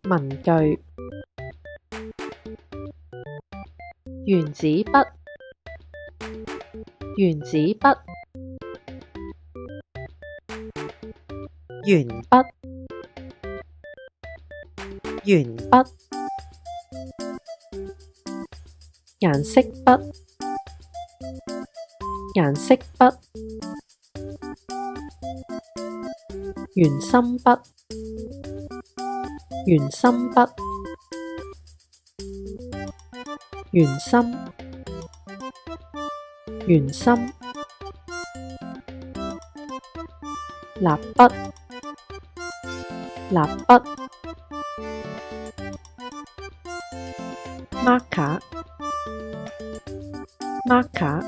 文具原子筆原子筆鉛筆鉛筆顏色筆顏色筆圓心筆圓心筆圓心圓心蠟筆蠟筆marker marker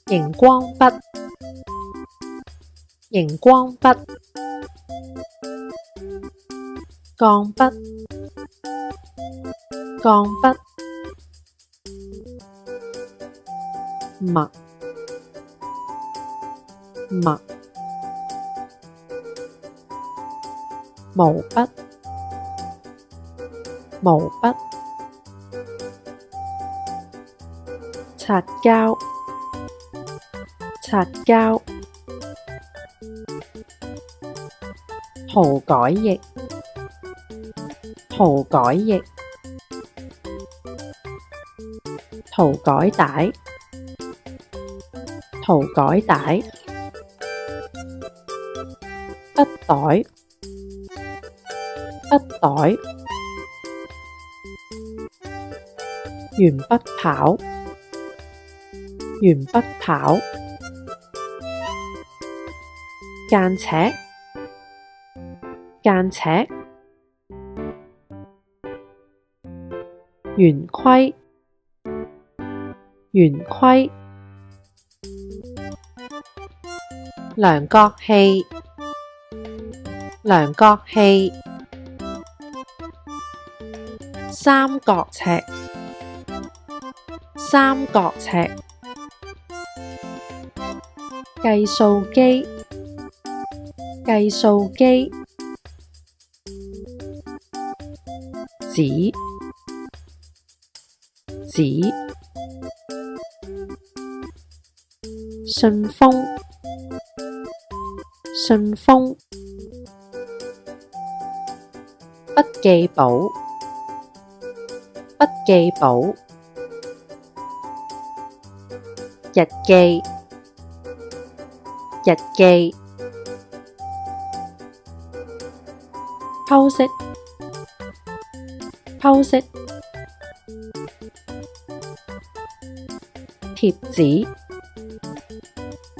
熒光筆熒光筆鋼筆鋼筆墨墨毛筆毛筆擦膠擦膠塗改液塗改液塗改帶塗改帶筆袋筆袋鉛筆刨鉛筆刨間尺間尺圓規圓規量角器量角器三角尺三角尺計數機計數機紙紙信封信封筆記簿筆記簿日記日記剖析剖析貼紙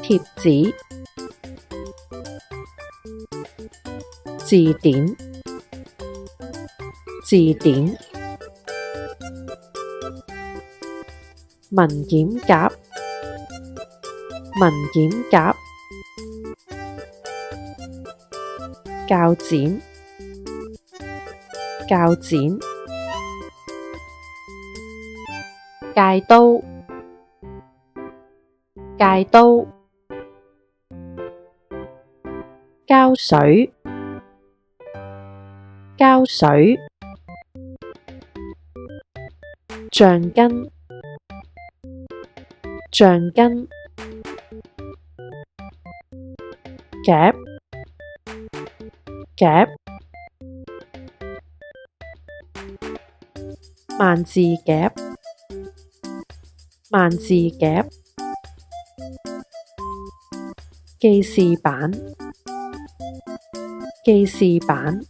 貼紙字典字典文件夾文件夾鉸剪鉸剪戒刀戒刀膠水膠水橡筋橡筋夾夾萬字夾萬字夾記事板記事板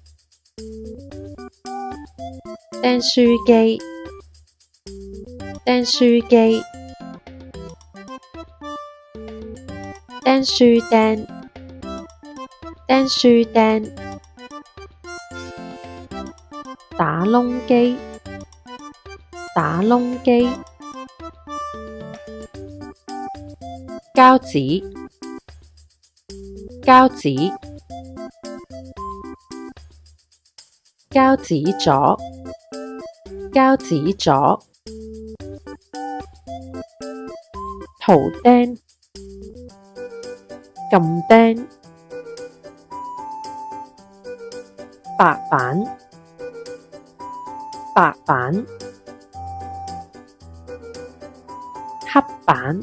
釘書機釘書機釘書釘釘書釘打窿機打窿機膠紙膠紙膠紙座膠紙座圖釘撳釘白板，白板，黑板，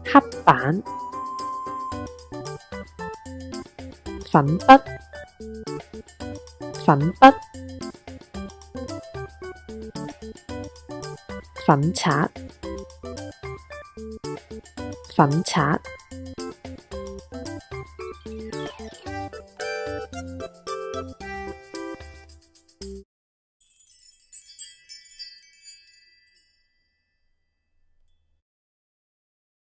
黑板，粉筆，粉筆，粉刷，粉刷。